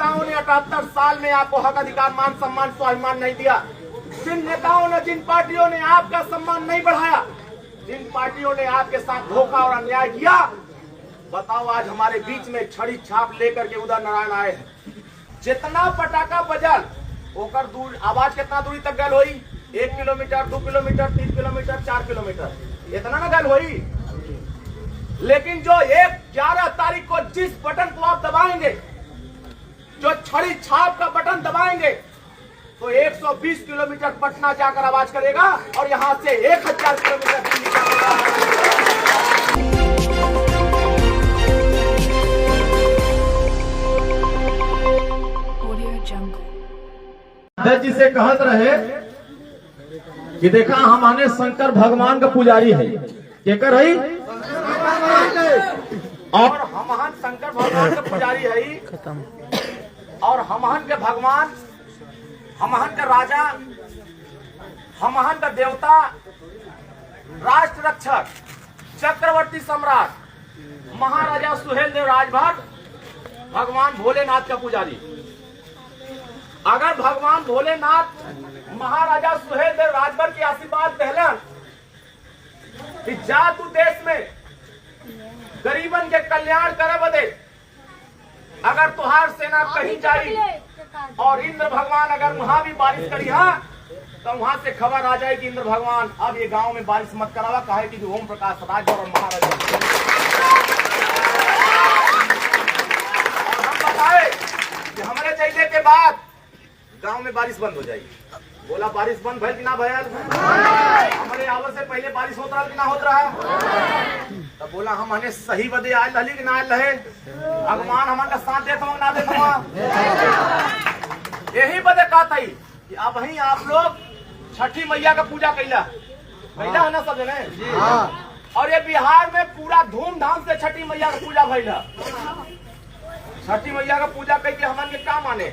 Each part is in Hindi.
नेताओं ने 78 साल में आपको हक अधिकार मान सम्मान स्वाभिमान नहीं दिया, जिन नेताओं ने जिन पार्टियों ने आपका सम्मान नहीं बढ़ाया, जिन पार्टियों ने आपके साथ धोखा और अन्याय किया, बताओ आज हमारे बीच में छड़ी छाप लेकर के उदय नारायण आए हैं। जितना पटाखा बजल ओकर दूर आवाज कितना दूरी तक गल हुई, 1 किलोमीटर 2 किलोमीटर 3 किलोमीटर 4 किलोमीटर इतना ना गल हुई। लेकिन जो 11 तारीख को जिस बटन को आप दबाएंगे, जो छड़ी छाप का बटन दबाएंगे, तो 120 किलोमीटर पटना जाकर आवाज करेगा और यहां से 1000 किलोमीटर दिल्ली जाएगा। जी से कहत रहे कि देखा हमारे शंकर भगवान का पुजारी है, केकर है और हमहन शंकर भगवान के पुजारी है और हमहन के भगवान, हमहन का राजा, हमहन का देवता, राष्ट्र रक्षक, चक्रवर्ती सम्राट महाराजा सुहेल देव राजभर भगवान भोलेनाथ का पुजारी। अगर भगवान भोलेनाथ महाराजा सुहेल देव राजभर की आशीर्वाद दहलन कि जा तू देश में गरीबन के कल्याण करे बदे, अगर तुहार सेना कहीं जाई और इंद्र भगवान अगर वहां भी बारिश करी है तो वहां से खबर आ जाएगी इंद्र भगवान अब ये गांव में बारिश मत करावा, कहे कि ओम प्रकाश राजभर और महाराजा। और हम बताए कि हमारे चलने के बाद गांव में बारिश बंद हो जाएगी। बोला बारिश बंद भैल कि ना भैल? हमारे आवर से पहले बारिश होता कि ना होता रहा? तब बोला हम हने सही बदे आयल रही कि ना आयल रहे, भगवान हमारे का साथ देता हूँ ना देता हूँ। यही बदे कहा था कि अब ही आप लोग छठी मैया का पूजा कैला है ना सब जने। और ये बिहार में पूरा धूमधाम से छठी मैया का पूजा भैला। छठी मैया का पूजा करके हमन के क्या माने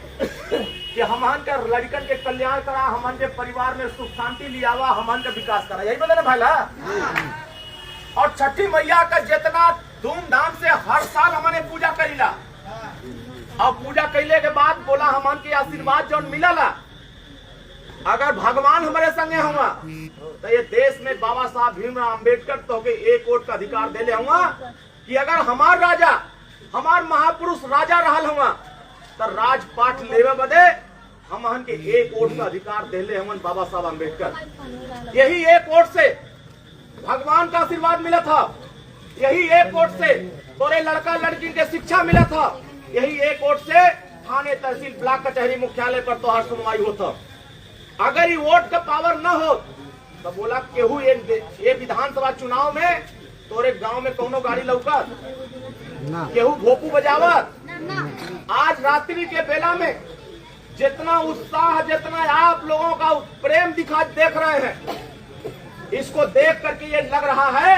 कि हमन के लड़कन के कल्याण करा, हमन के परिवार में सुख शांति लियावा, हमन का विकास करा, यही बता ना भाईला। और छठी मैया का जितना धूमधाम से हर साल हमने पूजा करीला, अब पूजा कैले के बाद बोला हमन के आशीर्वाद जो मिलला, अगर भगवान हमारे संगे हुआ तो ये देश में बाबा साहब भीमराव अम्बेडकर तो के एक वोट का अधिकार दे ले हुआ कि अगर हमार राजा, हमार महापुरुष राजा रहल हुआ तो राजपाट लेवे बदे हमन के एक वोट का अधिकार दे ले हमन बाबा साहब अम्बेडकर। यही एक वोट से भगवान का आशीर्वाद मिला था, यही एक वोट से तोरे लड़का लड़की के शिक्षा मिला था, यही एक वोट से थाने तहसील ब्लॉक कचहरी मुख्यालय पर तोहार सुनवाई होता। अगर ये वोट का पावर न हो तो बोला केहू ये विधानसभा चुनाव में तोरे गांव में कौनो गाड़ी लौकत, केहू भोपू बजावत। आज रात्रि के बेला में जितना उत्साह, जितना आप लोगों का प्रेम दिखा देख रहे हैं, इसको देख करके ये लग रहा है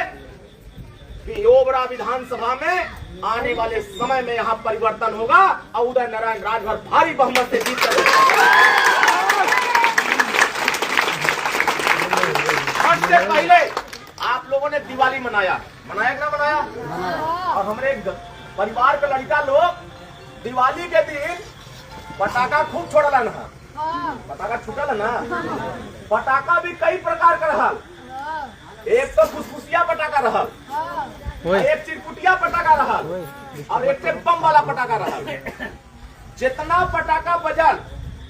कि ओबरा विधानसभा में आने वाले समय में यहाँ परिवर्तन होगा और उदय नारायण राजभर भारी बहुमत से जीत से पहले आप लोगों ने दिवाली मनाया कि ना मनाया? और हमारे परिवार के लड़का लोग दिवाली के दिन पटाखा खूब छोड़ला ना, पटाखा छूटल ना। पटाखा भी कई प्रकार का रहा, एक तो फुसफुसिया पटाखा रहा, एक चिरकुटिया पटाखा रहा और एक से बम वाला पटाखा रहा। जितना पटाखा बजल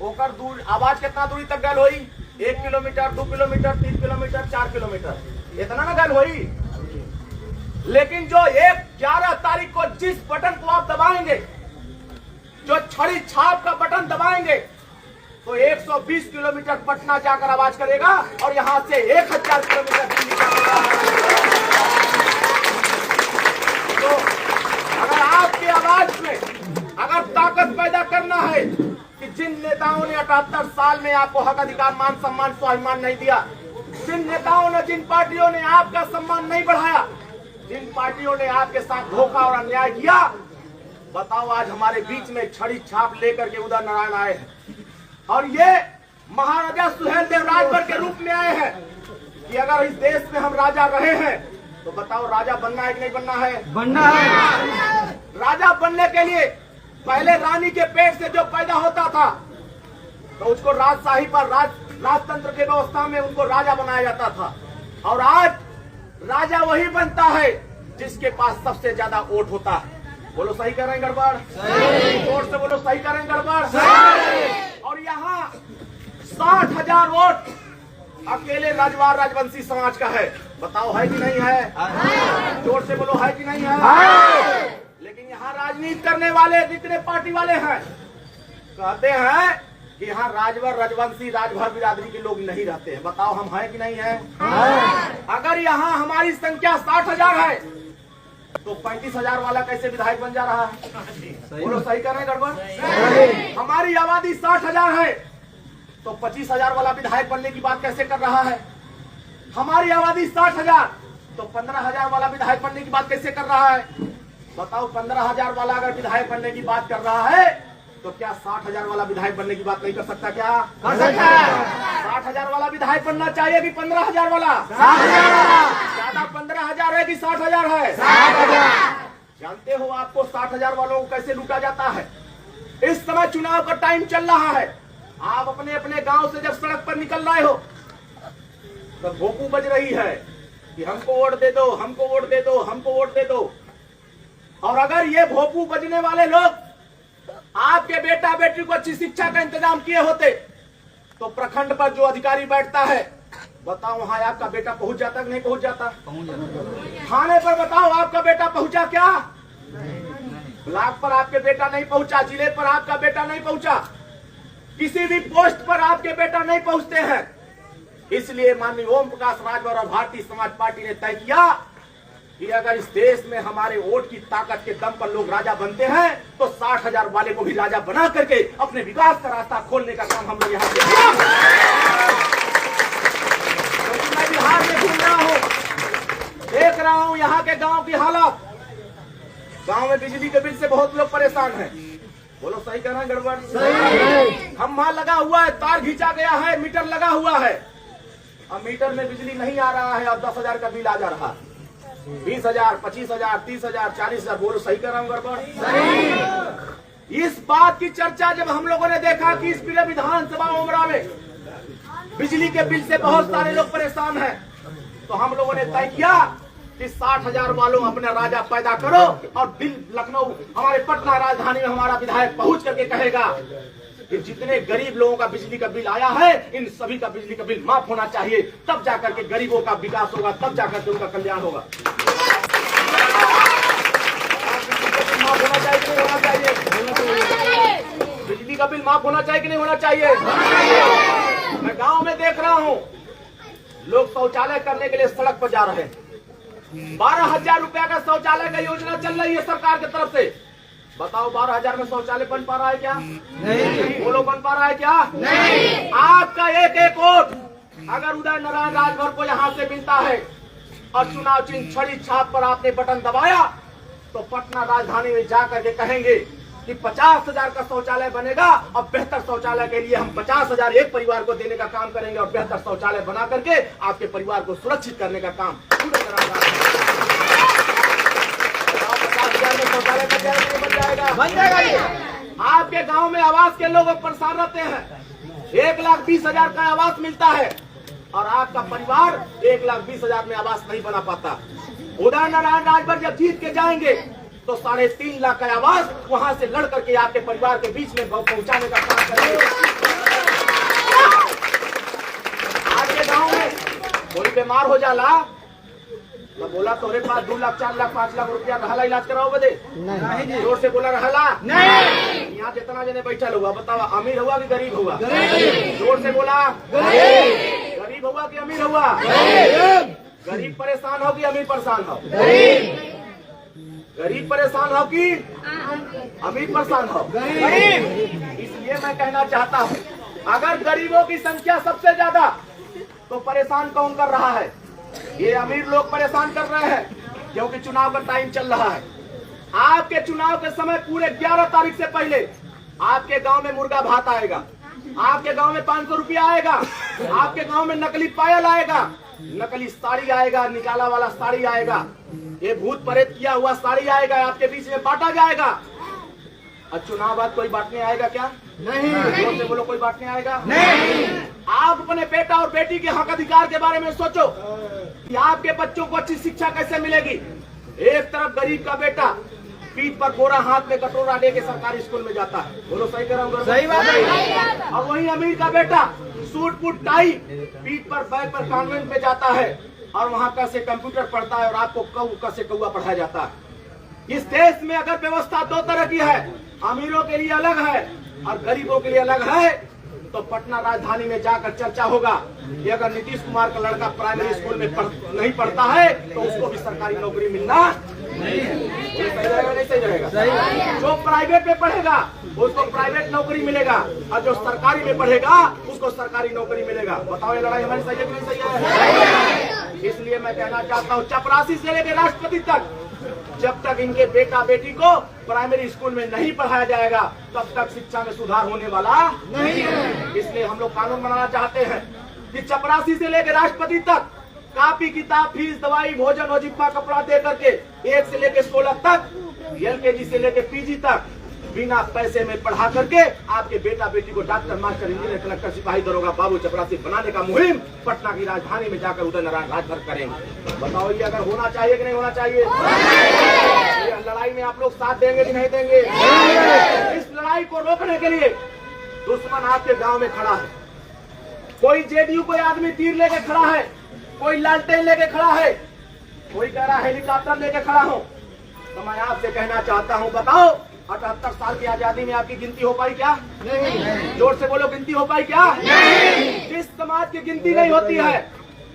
ओकर दूर आवाज कितना दूरी तक गल हुई, 1 किलोमीटर 2 किलोमीटर 3 किलोमीटर 4 किलोमीटर इतना ना गल हुई। लेकिन जो 11 तारीख को जिस बटन को आप दबाएंगे, जो छड़ी छाप का बटन दबाएंगे, तो 120 किलोमीटर पटना जाकर आवाज करेगा और यहां से 1000 किलोमीटर दिल्ली जाएगा। तो अगर आपकी आवाज में अगर ताकत पैदा करना है कि जिन नेताओं ने 78 साल में आपको हक अधिकार मान सम्मान स्वाभिमान नहीं दिया, जिन नेताओं ने जिन पार्टियों ने आपका सम्मान नहीं बढ़ाया, जिन पार्टियों ने आपके साथ धोखा और अन्याय किया, बताओ आज हमारे बीच में छड़ी छाप लेकर के उदय नारायण आए हैं। और ये महाराजा सुहेल देव राजभर के रूप में आए हैं कि अगर इस देश में हम राजा रहे हैं तो बताओ राजा बनना है कि नहीं बनना है? बनना है। राजा बनने के लिए पहले रानी के पेट से जो पैदा होता था तो उसको राजशाही पर राजतंत्र के व्यवस्था में उनको राजा बनाया जाता था, और आज राजा वही बनता है जिसके पास सबसे ज्यादा वोट होता है। बोलो सही कर रहे हैं गड़बड़? जोर से बोलो सही कर रहे हैं गड़बड़? और यहाँ 60,000 वोट अकेले राजवार राजवंशी समाज का है। बताओ है कि नहीं है? जोर से बोलो है कि नहीं है? लेकिन यहाँ राजनीति करने वाले जितने पार्टी वाले हैं कहते हैं कि यहाँ राजवर राजवंशी राजभर बिरादरी के लोग नहीं रहते हैं। बताओ हम हैं कि नहीं है? अगर यहाँ हमारी संख्या 60,000 है तो 35,000 वाला कैसे विधायक बन जा रहा है? बोलो सही कर रहे हैं गड़बड़? हमारी आबादी 60,000 है तो 25,000 वाला विधायक बनने की बात कैसे कर रहा है? हमारी आबादी 60,000 तो 15,000 वाला विधायक बनने की बात कैसे कर रहा है? बताओ 15,000 वाला अगर विधायक बनने की बात कर रहा है तो क्या 60,000 वाला विधायक बनने की बात नहीं कर सकता? क्या कर सकता है? 60,000 वाला विधायक बनना चाहिए कि 15,000 वाला? 60,000। ज्यादा 15,000 है कि 60,000 है? 60,000। जानते हो आपको 60,000 वालों को कैसे लूटा जाता है? इस समय चुनाव का टाइम चल रहा है, आप अपने अपने गांव से जब सड़क पर निकल रहे हो तो भोपू बज रही है कि हमको वोट दे दो, हमको वोट दे दो, हमको वोट दे दो। और अगर ये भोपू बजने वाले लोग आपके बेटा बेटी को अच्छी शिक्षा का इंतजाम किए होते तो प्रखंड पर जो अधिकारी बैठता है, बताओ वहां आपका बेटा पहुंच जाता कि नहीं पहुंच जाता? थाने पर बताओ आपका बेटा पहुंचा क्या? ब्लॉक पर आपके बेटा नहीं पहुंचा, जिले पर आपका बेटा नहीं पहुंचा, किसी भी पोस्ट पर आपके बेटा नहीं पहुंचते हैं। इसलिए माननीय ओम प्रकाश राजभर और भारतीय समाज पार्टी ने तय किया कि अगर इस देश में हमारे वोट की ताकत के दम पर लोग राजा बनते हैं तो 60,000 वाले को भी राजा बना करके अपने विकास का रास्ता खोलने का काम हम लोग यहाँ से क्योंकि मैं बिहार में घूम रहा हूँ, देख रहा हूँ यहाँ के गांव की हालत। गांव में बिजली के बिल से बहुत लोग परेशान हैं। बोलो सही कर रहे हैं गड़बड़? खम्भा लगा हुआ है, तार खींचा गया है, मीटर लगा हुआ है, अब मीटर में बिजली नहीं आ रहा है और 10,000 का बिल आ जा रहा है। 20,000, 25,000, 30,000, 40,000। बोलो सही कर रहा हूँ गड़बड़? इस बात की चर्चा जब हम लोगों ने देखा कि इस पूरे विधानसभा उमरा में बिजली के बिल से बहुत सारे लोग परेशान हैं, तो हम लोगों ने तय किया कि 60,000 वालों अपना राजा पैदा करो और दिल लखनऊ हमारे पटना राजधानी में हमारा विधायक पहुंच करके कहेगा कि जितने गरीब लोगों का बिजली का बिल आया है इन सभी का बिजली का बिल माफ होना चाहिए, तब जाकर के गरीबों का विकास होगा, तब जाकर के उनका कल्याण होगा। माफ होना चाहिए कि नहीं होना चाहिए? बिजली का बिल माफ होना चाहिए कि नहीं होना चाहिए? मैं गांव में देख रहा हूं लोग शौचालय करने के लिए सड़क पर जा रहे हैं। 12,000 रुपया का शौचालय का योजना चल रही है सरकार की तरफ से। बताओ 12,000 में शौचालय बन पा रहा है क्या? नहीं। बोलो बन पा रहा है क्या? नहीं। आपका एक एक वोट अगर उदय नारायण राजभर को यहाँ से मिलता है और चुनाव चिन्ह छड़ी छाप पर आपने बटन दबाया तो पटना राजधानी में जाकर के कहेंगे कि 50,000 का शौचालय बनेगा और बेहतर शौचालय के लिए हम 50,000 एक परिवार को देने का काम करेंगे और बेहतर शौचालय बना करके आपके परिवार को सुरक्षित करने का काम पूरी तरह शौचालय बन जाएगा। ये आपके गांव में आवास के लोग परेशान रहते हैं, 1,20,000 का आवास मिलता है और आपका परिवार 1,20,000 में आवास नहीं बना पाता। उदय नारायण राजभर जब जीत के जाएंगे तो 3.5 लाख का आवास वहां से लड़ करके आपके परिवार के बीच में पहुंचाने का काम करेंगे। आपके गांव में कोई बीमार हो जाला तो बोला तोरे पास 2 लाख 4 लाख 5 लाख रुपया रहला इलाज कराओ बदे? नहीं। जोर से बोला रहला? नहीं। यहाँ जितना जने बैठा हुआ बताओ अमीर हुआ कि गरीब हुआ? जोर से बोला गरीब हुआ कि अमीर हुआ? गरीब परेशान हो कि अमीर परेशान हो? गरीब परेशान हो कि अमीर परेशान हो? इसलिए मैं कहना चाहता हूँ अगर गरीबों की संख्या सबसे ज्यादा तो परेशान कौन कर रहा है? ये अमीर लोग परेशान कर रहे हैं क्योंकि चुनाव का टाइम चल रहा है। आपके चुनाव के समय पूरे 11 तारीख से पहले आपके गांव में मुर्गा भात आएगा, आपके गांव में 500 रुपया आएगा, आपके गांव में नकली पायल आएगा, नकली साड़ी आएगा, निकाला वाला साड़ी आएगा, ये भूत प्रेत किया हुआ साड़ी आएगा, आपके बीच में बांटा जाएगा। और चुनाव बाद कोई बांटने आएगा क्या? नहीं। जोर से बोलो, कोई बांटने आएगा? नहीं। आप अपने बेटा और बेटी के हक अधिकार के बारे में सोचो कि आपके बच्चों को अच्छी शिक्षा कैसे मिलेगी। एक तरफ गरीब का बेटा पीठ पर बोरा, हाथ में कटोरा लेके सरकारी स्कूल में जाता है, बोलो सही कर रहा हूँ? सही बात है। और वहीं अमीर का बेटा सूट बूट टाई पीठ पर बैग पर कॉन्वेंट में जाता है और वहाँ कैसे कंप्यूटर पढ़ता है और आपको कैसे कौआ पढ़ाया जाता है। इस देश में अगर व्यवस्था दो तरह की है, अमीरों के लिए अलग है और गरीबों के लिए अलग है, तो पटना राजधानी में जाकर चर्चा होगा कि अगर नीतीश कुमार का लड़का प्राइमरी स्कूल में नहीं पढ़ता है तो उसको भी सरकारी नौकरी मिलना नहीं रहेगा। नहीं सही रहेगा। जो प्राइवेट में पढ़ेगा उसको प्राइवेट नौकरी मिलेगा और जो सरकारी में पढ़ेगा उसको सरकारी नौकरी मिलेगा। बताओ ये लड़ाई हमारी सही है कि नहीं सही है? इसलिए मैं कहना चाहता हूँ, चपरासी से लेकर राष्ट्रपति तक जब तक इनके बेटा बेटी को प्राइमरी स्कूल में नहीं पढ़ाया जाएगा तब तक शिक्षा में सुधार होने वाला नहीं है। इसलिए हम लोग कानून बनाना चाहते हैं कि चपरासी से लेकर राष्ट्रपति तक कॉपी किताब फीस दवाई भोजन वजीफा कपड़ा दे करके 1 से लेकर 16 तक, LKG से लेकर PG तक बिना पैसे में पढ़ा करके आपके बेटा बेटी को डॉक्टर मास्टर इंजीनियर कलेक्टर सिपाही दरोगा बाबू चपरासी बनाने का मुहिम पटना की राजधानी में जाकर उदय नारायण राजभर करेंगे। बताओ ये अगर होना चाहिए कि नहीं होना चाहिए? ये लड़ाई में आप लोग साथ देंगे कि नहीं देंगे? इस लड़ाई को रोकने के लिए दुश्मन आपके गांव में खड़ा है। कोई JDU कोई आदमी तीर लेके खड़ा है, कोई लालटेन लेके खड़ा है, कोई कह रहा हेलीकॉप्टर लेके खड़ा हूँ। तो मैं आपसे कहना चाहता हूँ, बताओ 78 साल की आजादी में आपकी गिनती हो पाई क्या? नहीं। जोर से बोलो, गिनती हो पाई क्या? नहीं। जिस समाज की गिनती नहीं होती है,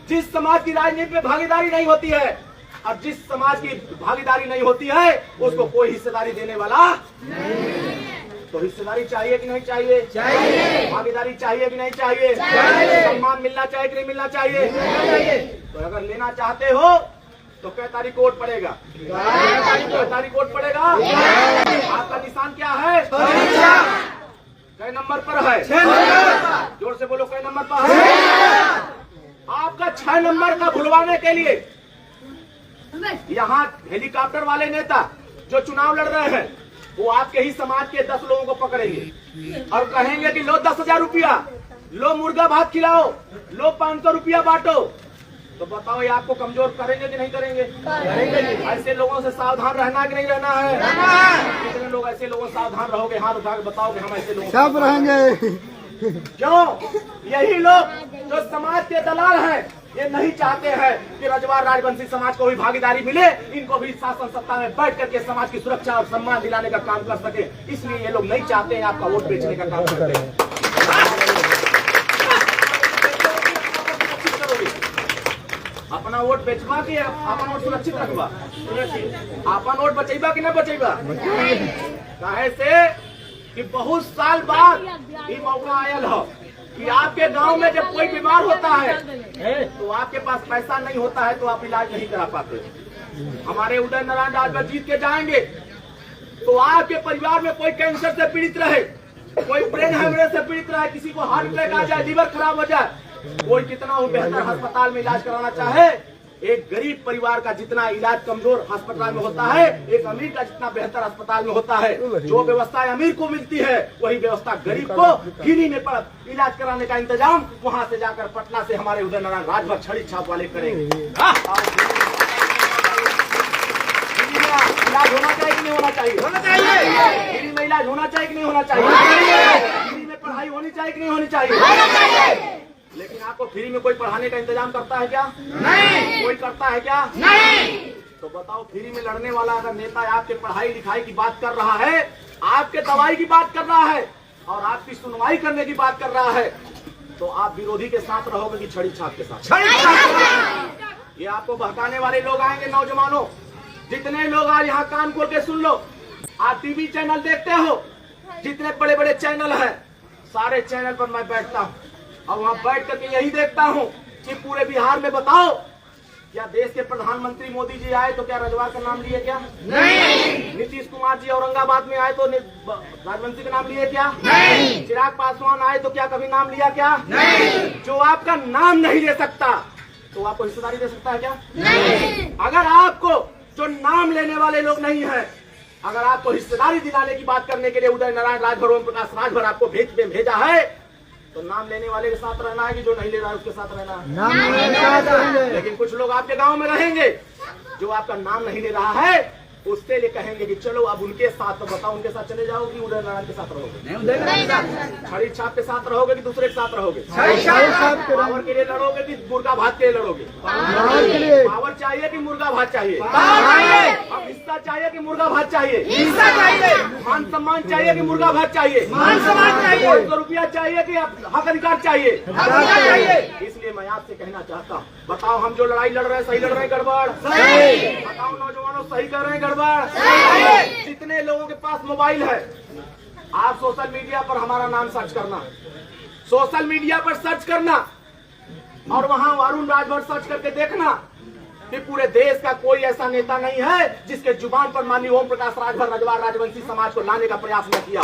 जिस समाज की राजनीति में भागीदारी नहीं होती है और जिस समाज की भागीदारी नहीं होती है उसको कोई हिस्सेदारी देने वाला नहीं। तो हिस्सेदारी चाहिए कि नहीं चाहिए? चाहिए। भागीदारी चाहिए कि नहीं चाहिए? चाहिए। सम्मान मिलना चाहिए कि नहीं मिलना चाहिए? चाहिए। तो अगर लेना चाहते हो तो कै तारीख वोट पड़ेगा? कै तारीख वोट पड़ेगा? आपका निशान क्या है? कै नंबर पर है? 6 नंबर। जोर से बोलो, कै नंबर पर है? आपका 6 नंबर का भुलवाने के लिए यहाँ हेलीकॉप्टर वाले नेता जो चुनाव लड़ रहे हैं वो आपके ही समाज के 10 लोगों को पकड़ेंगे और कहेंगे कि लो 10,000 रुपया, लो मुर्गा भात खिलाओ, लो 500 रुपया बांटो। तो बताओ ये आपको कमजोर करेंगे कि नहीं करेंगे? करेंगे। ऐसे लोगों से सावधान रहना कि नहीं रहना है? कितने लोग ऐसे लोगों से सावधान रहोगे? हाथ उठा के बताओ कि हम ऐसे लोग सब रहेंगे। क्यों? यही लोग जो समाज के दलाल हैं ये नहीं चाहते हैं कि रजवाड़ राजवंशी समाज को भी भागीदारी मिले, इनको भी शासन सत्ता में बैठ करके समाज की सुरक्षा और सम्मान दिलाने का काम कर सके। इसलिए ये लोग नहीं चाहते हैं आपका वोट बेचने का काम करते हैं। अपना वोट बेचवा कि अपन वोट सुरक्षित रखवा? अपन वोट बचेबा कि न बचेबा? काहे से कि बहुत साल बाद ये मौका आयल हो कि आपके गांव में जब कोई बीमार होता है तो आपके पास पैसा नहीं होता है तो आप इलाज नहीं करा पाते। हमारे उदय नारायण राजभर जीत के जाएंगे तो आपके परिवार में कोई कैंसर से पीड़ित रहे, कोई ब्रेन हेमरेज से पीड़ित रहे, किसी को हार्ट अटैक आ जाए, लीवर खराब हो जाए, कोई कितना हो बेहतर अस्पताल में इलाज कराना चाहे, एक गरीब परिवार का जितना इलाज कमजोर अस्पताल में होता है एक अमीर का जितना बेहतर अस्पताल में होता है। जो व्यवस्था अमीर को मिलती है वही व्यवस्था गरीब को फ्री में इलाज कराने का इंतजाम वहां से जाकर पटना से हमारे उदय नारायण राजभर छड़ी छाप वाले करेंगे। इलाज होना चाहिए कि नहीं होना चाहिए? होना चाहिए। फ्री में इलाज होना चाहिए कि नहीं होना चाहिए? फ्री में पढ़ाई होनी चाहिए कि नहीं होनी चाहिए? लेकिन आपको फ्री में कोई पढ़ाने का इंतजाम करता है क्या? नहीं। कोई करता है क्या? नहीं। तो बताओ, फ्री में लड़ने वाला अगर नेता आपके पढ़ाई लिखाई की बात कर रहा है, आपके दवाई की बात कर रहा है और आपकी सुनवाई करने की बात कर रहा है तो आप विरोधी के साथ रहोगे कि छड़ी छाप के साथ? छड़ी छाप। ये आपको बहकाने वाले लोग आएंगे। नौजवानों, जितने लोग आज यहाँ कान खोल के सुन लो, आप टीवी चैनल देखते हो, जितने बड़े बड़े चैनल है सारे चैनल पर मैं बैठता हूँ और वहाँ बैठ करके यही देखता हूँ कि पूरे बिहार में बताओ क्या देश के प्रधानमंत्री मोदी जी आए तो क्या रजवाड़ का नाम लिए क्या? नहीं। नीतीश कुमार जी औरंगाबाद में आए तो राजवंशी का नाम लिए क्या? नहीं। चिराग पासवान आए तो क्या कभी नाम लिया क्या? नहीं। जो आपका नाम नहीं ले सकता तो आपको हिस्सेदारी दे सकता है क्या? नहीं। अगर आपको जो नाम लेने वाले लोग नहीं है अगर आपको हिस्सेदारी दिलाने की बात करने के लिए उदय नारायण राजभर ओम प्रकाश राजभर आपको भेजा है तो नाम लेने वाले के साथ रहना है कि जो नहीं ले रहा है उसके साथ रहना है? नाम लेने का रहेंगे। लेकिन कुछ लोग आपके गांव में रहेंगे जो आपका नाम नहीं ले रहा है, उसके लिए कहेंगे कि चलो अब उनके साथ, तो बताओ उनके साथ चले जाओ कि उदय नारायण के साथ रहोगे? छड़ी छाप के साथ रहोगे कि दूसरे के साथ रहोगे? पावर के लिए लड़ोगे कि मुर्गा भात के लिए लड़ोगे? पावर चाहिए कि मुर्गा भात चाहिए? अब हिस्सा चाहिए कि मुर्गा भात चाहिए? हिस्सा चाहिए। मान सम्मान चाहिए कि मुर्गा भात चाहिए? मान सम्मान चाहिए। 500 रुपया चाहिए कि हक अधिकार चाहिए? चाहिए। इसलिए मैं आपसे कहना चाहता हूँ, बताओ हम जो लड़ाई लड़ रहे हैं सही लड़ रहे हैं गड़बड़? सही। बताओ नौजवानों सही कर रहे हैं गड़बड़? जितने लोगों के पास मोबाइल है, आप सोशल मीडिया पर हमारा नाम सर्च करना, सोशल मीडिया पर सर्च करना और वहां अरुण राजभर सर्च करके देखना कि पूरे देश का कोई ऐसा नेता नहीं है जिसके जुबान पर माननीय ओम प्रकाश राजभर रजवाड़ राजवंशी समाज को लाने का प्रयास न किया।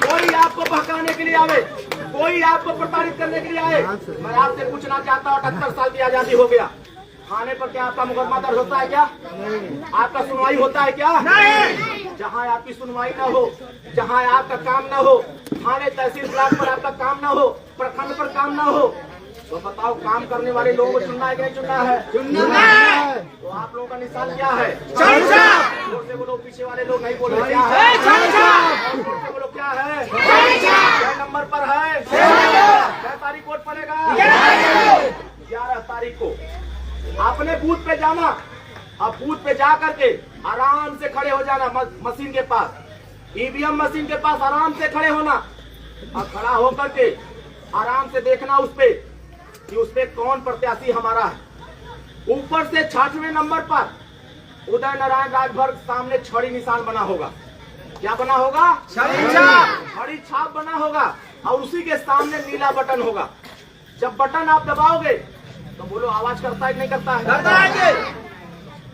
कोई आपको बहकाने के लिए आवे, कोई आपको प्रताड़ित करने के लिए आए, मैं आपसे पूछना चाहता हूँ, 78 साल की आजादी हो गया, थाने पर क्या आपका मुकदमा दर्ज होता है क्या? आपका सुनवाई होता है क्या? नहीं। जहाँ आपकी सुनवाई न हो, जहाँ आपका काम न हो, थाने तहसील ब्लॉक पर आपका काम न हो, प्रखंड पर काम न हो, तो बताओ काम करने वाले लोगों को चुनना है कि नहीं चुनना है? चुनना है। तो आप लोगों का निशान क्या है? चमचा। जोर से बोलो, पीछे वाले लोग नहीं बोल रहे क्या है? जोर से बोलो क्या है? क्या नंबर पर है? क्या तारीख कोर्ट पड़ेगा? 11 तारीख को आपने बूथ पे जाना, अब बूथ पे जा करके आराम से खड़े हो जाना, मशीन के पास, ईवीएम मशीन के पास आराम से खड़े होना और खड़ा होकर के आराम से देखना उस पे कि उस पे कौन प्रत्याशी हमारा है। ऊपर से 66वें नंबर पर उदय नारायण राजभर सामने छड़ी निशान बना होगा। क्या बना होगा? छड़ी छाप बना होगा और उसी के सामने नीला बटन होगा। जब बटन आप दबाओगे तो बोलो आवाज करता है कि नहीं करता है? करता है।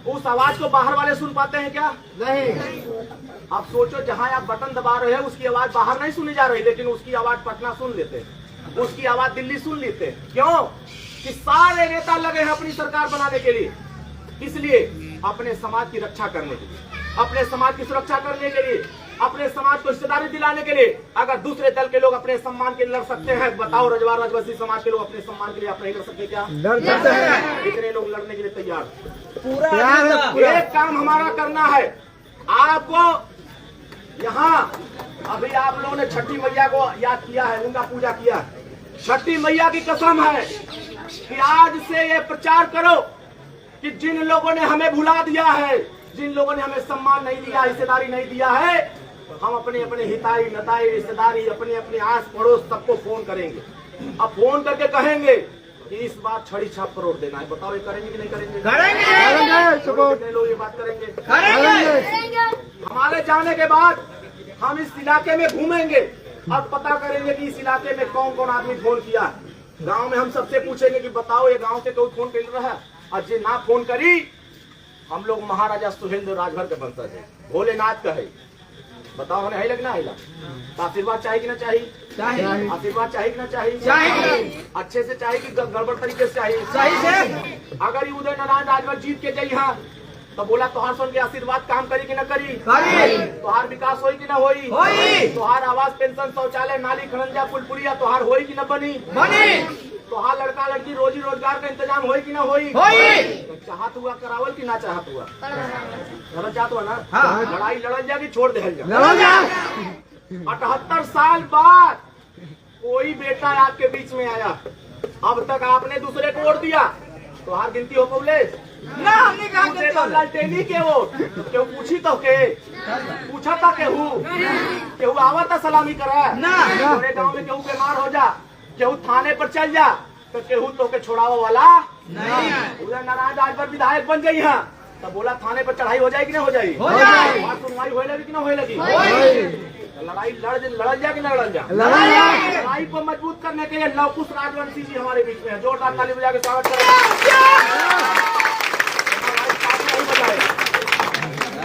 उस आवाज को बाहर वाले सुन पाते हैं क्या? नहीं। आप सोचो, जहां आप बटन दबा रहे हैं उसकी आवाज बाहर नहीं सुनी जा रही, लेकिन उसकी आवाज पटना सुन लेते हैं, उसकी आवाज दिल्ली सुन लेते हैं। क्यों? कि सारे नेता लगे हैं अपनी सरकार बनाने के लिए, इसलिए अपने समाज की रक्षा करने के लिए, अपने समाज की सुरक्षा करने के लिए, अपने समाज को हिस्सेदारी दिलाने के लिए। अगर दूसरे दल के लोग अपने सम्मान के लिए लड़ सकते हैं, बताओ रजवाड़ राजवंशी समाज के लोग अपने सम्मान के लिए आप नहीं लड़ सकते क्या? लड़ सकते हैं। इतने लोग लड़ने के लिए तैयार। पूरा एक काम हमारा करना है, आपको यहाँ अभी आप लोगों ने छठी मैया को याद किया है, उनका पूजा किया है। छठी मैया की कसम है कि आज से ये प्रचार करो कि जिन लोगों ने हमें भुला दिया है, जिन लोगों ने हमें सम्मान नहीं दिया, हिस्सेदारी नहीं दिया है, हम अपने अपने हिताई नताई रिश्तेदारी अपने अपने आस पड़ोस सबको फोन करेंगे। अब फोन करके कहेंगे कि इस बार छड़ी छाप पर वोट देना है। बताओ ये करेंगे कि नहीं करेंगे? कितने लोग ये बात करेंगे? हमारे जाने के बाद हम इस इलाके में घूमेंगे और पता करेंगे कि इस इलाके में कौन कौन आदमी फोन किया है। गांव में हम सबसे पूछेंगे कि बताओ ये गांव से कोई फोन कर रहा है, और जो ना फोन करी, हम लोग महाराजा सुहेंद्र राजभर के वंशज है, भोलेनाथ का है। बताओ हमें है लगना है? तो आशीर्वाद चाहिए कि ना चाहिए? आशीर्वाद चाहिए कि ना चाहिए? अच्छे से चाहिए कि गड़बड़ तरीके से चाहिए? अगर ये उदय नारायण राजभर जीत के जाइए हाँ, तो बोला तोहार सुन के आशीर्वाद काम करी कि न करी? तोहार विकास होई कि न होई? तोहार आवास पेंशन शौचालय नाली खड़ंजा पुल पुलिया तोहार होई कि न बनी? तोहार लड़का लड़की रोजी रोजगार का इंतजाम होई कि न होई? तो चाहत हुआ करावल कि ना चाहत हुआ? लड़ल चाहत हुआ ना? लड़ाई लड़ल जा कि छोड़ दे? 78 साल बाद कोई बेटा आपके बीच में आया, अब तक आपने दूसरे को वोट दिया, तो हार गिनती हो पौले ना हमने कहा लालटेनी के वोट क्यों पूछी तो के पूछा था केहू आवा था सलामी करा ना। पूरे गांव में केहू बीमार हो जा, केहू थाने पर चल जा, तो केहू तो के छोड़ाओ वाला नहीं। उदय नारायण राजभर विधायक बन गई है, तो बोला थाने पर चढ़ाई हो जाएगी ना हो जाएगी? सुनवाई होए लगी कि ना होए लगी? लड़ाई लड़ जा कि लड़ल जा? लड़ाई को मजबूत करने के लिए लवकुश राजवंशी जी हमारे बीच में है। जोरदार ताली बजा के स्वागत करें।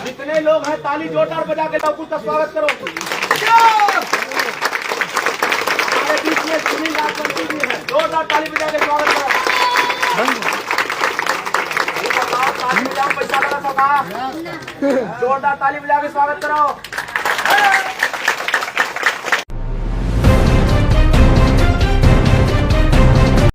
जितने लोग हैं ताली जोरदार बजा के लवकुश का स्वागत करो। हमारे बीच में सुनील राजवंशी जी है, जोरदार ताली बजा के स्वागत करो। पैसा वाला सौदा जोरदार ताली बजा के स्वागत करो।